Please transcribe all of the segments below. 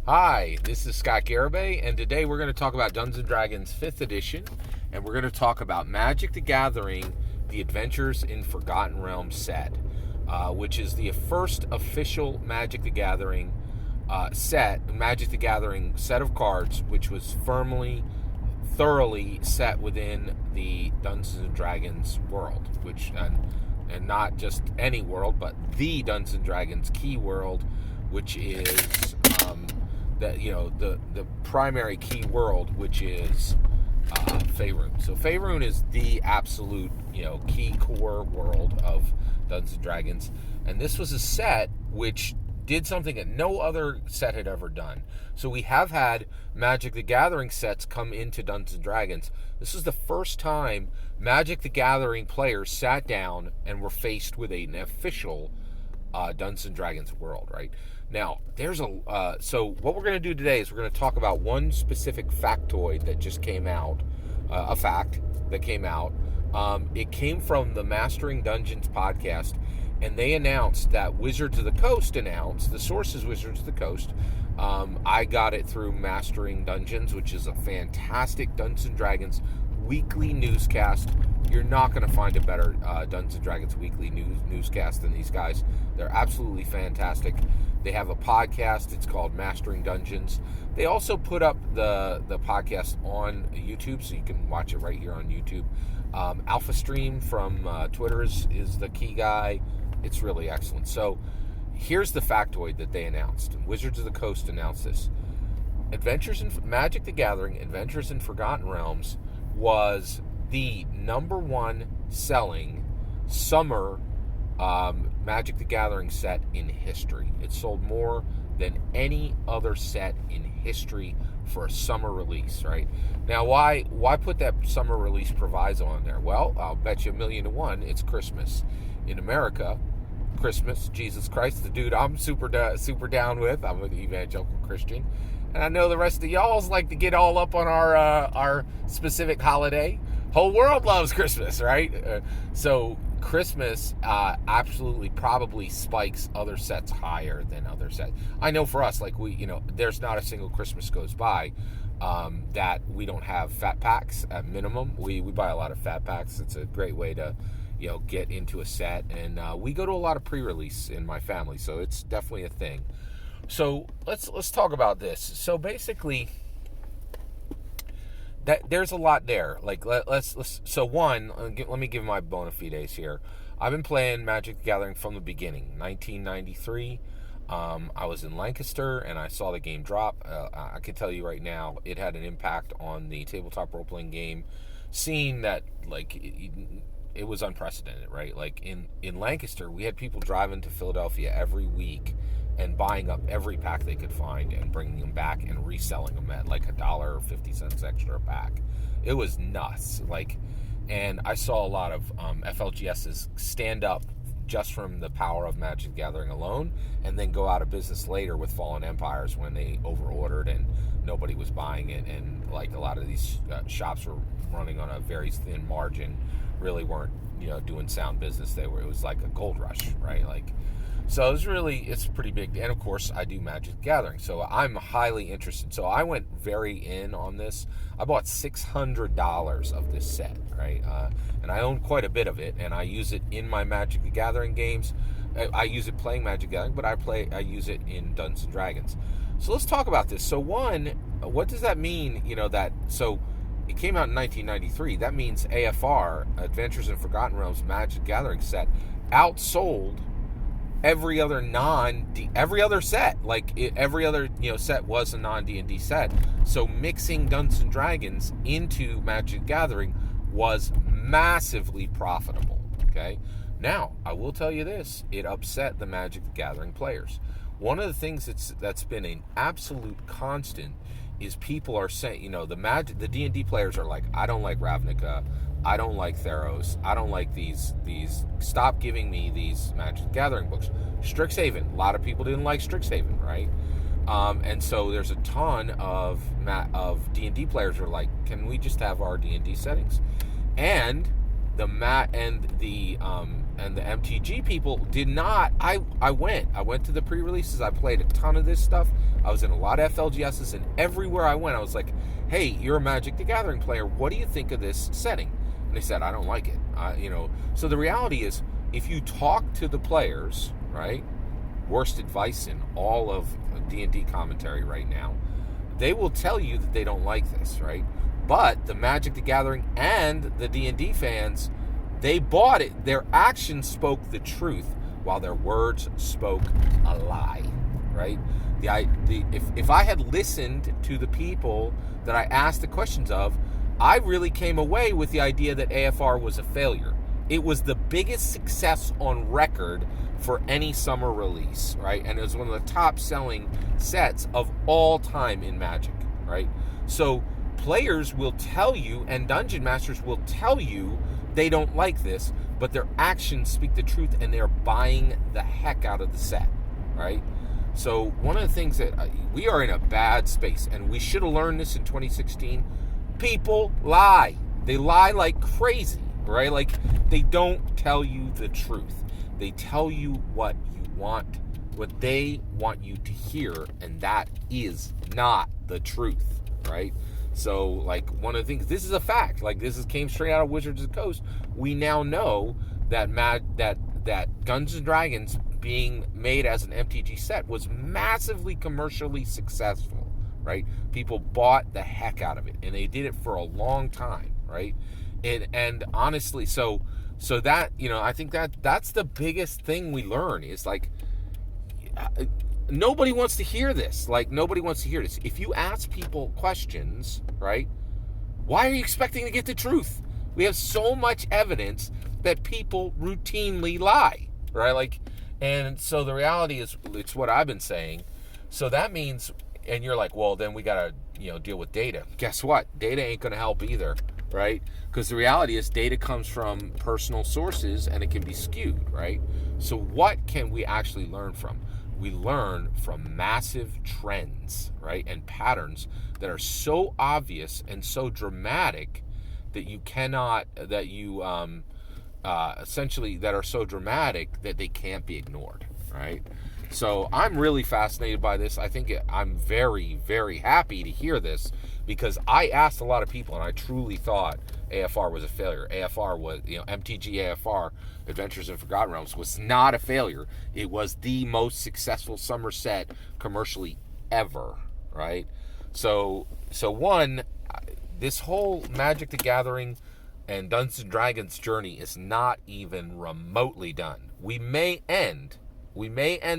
Hi, this is Scott Garibay, and today we're going to talk about Dungeons & Dragons 5th edition, and we're going to talk about Magic the Gathering, The Adventures in Forgotten Realms set, which is the first official Magic the Gathering set of cards, which was thoroughly set within the Dungeons & Dragons world, and not just any world, but the Dungeons & Dragons key world, which is the primary key world, which is Faerun. So Faerun is the absolute key core world of Dungeons & Dragons, and this was a set which did something that no other set had ever done. So we have had Magic the Gathering sets come into Dungeons & Dragons. This is the first time Magic the Gathering players sat down and were faced with an official Dungeons & Dragons world, right? Now, so what we're going to do today is we're going to talk about one specific factoid that just came out, a fact that came out. It came from the Mastering Dungeons podcast, and they announced that Wizards of the Coast the source is Wizards of the Coast. I got it through Mastering Dungeons, which is a fantastic Dungeons & Dragons weekly newscast. You're not going to find a better Dungeons & Dragons weekly newscast than these guys. They're absolutely fantastic. They have a podcast. It's called Mastering Dungeons. They also put up the podcast on YouTube, so you can watch it right here on YouTube. Alpha Stream from Twitter is the key guy. It's really excellent. So here's the factoid that they announced. Wizards of the Coast announced this. Magic the Gathering, Adventures in Forgotten Realms was the number one selling summer Magic the Gathering set in history. It sold more than any other set in history for a summer release, right? Now, why put that summer release proviso on there? Well, I'll bet you $1,000,000 to 1 it's Christmas. In America, Christmas, Jesus Christ, the dude I'm super down with. I'm an evangelical Christian. And I know the rest of y'all's like to get all up on our specific holiday. Whole world loves Christmas, right? So Christmas absolutely probably spikes other sets higher than other sets. I know for us, like there's not a single Christmas goes by that we don't have fat packs at minimum. We buy a lot of fat packs. It's a great way to get into a set, and we go to a lot of pre-release in my family, so it's definitely a thing. So let's talk about this. So basically, there's a lot there. Like so one, let me give my bona fides here. I've been playing Magic the Gathering from the beginning, 1993. I was in Lancaster and I saw the game drop. I can tell you right now, it had an impact on the tabletop role-playing game. Seeing that, like, it was unprecedented, right? Like in Lancaster, we had people driving to Philadelphia every week and buying up every pack they could find and bringing them back and reselling them at like $1 or 50 cents extra a pack. It was nuts. And I saw a lot of FLGSs stand up just from the power of Magic the Gathering alone, and then go out of business later with Fallen Empires when they overordered and nobody was buying it, and like a lot of these shops were running on a very thin margin, really weren't doing sound business. It was like a gold rush, right? So it's pretty big. And of course, I do Magic the Gathering, so I'm highly interested. So I went very in on this. I bought $600 of this set, right? And I own quite a bit of it, and I use it in my Magic the Gathering games. I use it playing Magic the Gathering, but I use it in Dungeons & Dragons. So let's talk about this. So one, what does that mean? So it came out in 1993. That means AFR, Adventures in Forgotten Realms Magic the Gathering set, outsold every other set. Every other set was a non-D&D set. So mixing Dungeons & Dragons into Magic the Gathering was massively profitable. Okay, now I will tell you this: it upset the Magic the Gathering players. One of the things that's been an absolute constant is people are saying, the D&D players are like, I don't like Ravnica, I don't like Theros, I don't like these, stop giving me these Magic the Gathering books. Strixhaven, a lot of people didn't like Strixhaven, right? And so there's a ton of D&D players who are like, can we just have our D&D settings? And the MTG people did not. I went to the pre-releases. I played a ton of this stuff. I was in a lot of FLGSs, and everywhere I went, I was like, "Hey, you're a Magic the Gathering player. What do you think of this setting?" And they said, "I don't like it." So the reality is, if you talk to the players, right, worst advice in all of D&D commentary right now, they will tell you that they don't like this, right? But the Magic the Gathering and the D&D fans, they bought it. Their actions spoke the truth, while their words spoke a lie, right? If I had listened to the people that I asked the questions of, I really came away with the idea that AFR was a failure. It was the biggest success on record for any summer release, right? And it was one of the top selling sets of all time in Magic, right? So players will tell you, and dungeon masters will tell you, they don't like this, but their actions speak the truth, and they're buying the heck out of the set, right? So one of the things that we are in a bad space, and we should have learned this in 2016, people lie. They lie like crazy, right? Like, they don't tell you the truth. They tell you what you want, what they want you to hear, and that is not the truth, right? So, like, one of the things, this is a fact. Like, came straight out of Wizards of the Coast. We now know that that Dungeons and Dragons being made as an MTG set was massively commercially successful, right? People bought the heck out of it, and they did it for a long time, right? And honestly, so that, I think that's the biggest thing we learn is, like, nobody wants to hear this. Like, nobody wants to hear this. If you ask people questions, right, why are you expecting to get the truth? We have so much evidence that people routinely lie, right? Like, and so the reality is, it's what I've been saying. So that means, and you're like, well, then we got to, deal with data. Guess what? Data ain't going to help either, right? Because the reality is, data comes from personal sources, and it can be skewed, right? So what can we actually learn from? We learn from massive trends, right, and patterns that are so obvious and so dramatic that you cannot, essentially, that are so dramatic that they can't be ignored, right? So I'm really fascinated by this. I think I'm very, very happy to hear this, because I asked a lot of people, and I truly thought AFR was a failure. AFR was, MTG AFR, Adventures in Forgotten Realms, was not a failure. It was the most successful summer set commercially ever, right? So one, this whole Magic the Gathering and Dungeons and Dragons journey is not even remotely done. We may end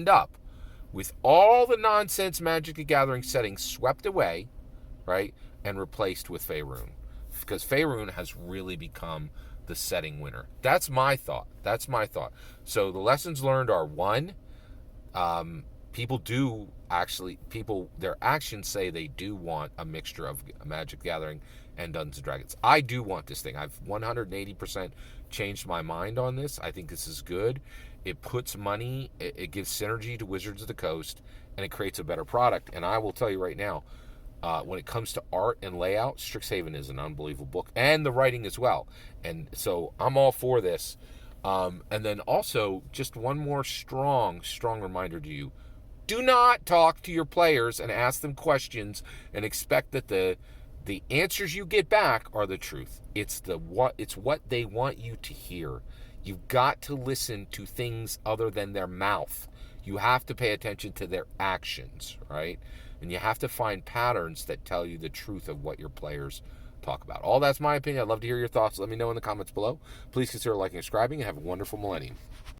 up with all the nonsense Magic the Gathering settings swept away, right, and replaced with Faerun, because Faerun has really become the setting winner. That's my thought. So the lessons learned are, one, their actions say they do want a mixture of Magic the Gathering and Dungeons and Dragons. I do want this thing. I've 180% changed my mind on this. I think this is good. It puts money, it gives synergy to Wizards of the Coast, and it creates a better product. And I will tell you right now, when it comes to art and layout, Strixhaven is an unbelievable book, and the writing as well. And so I'm all for this. And then also, just one more strong reminder to you: do not talk to your players and ask them questions and expect that the answers you get back are the truth. It's what they want you to hear. You've got to listen to things other than their mouth. You have to pay attention to their actions, right? And you have to find patterns that tell you the truth of what your players talk about. All that's my opinion. I'd love to hear your thoughts. Let me know in the comments below. Please consider liking and subscribing, and have a wonderful millennium.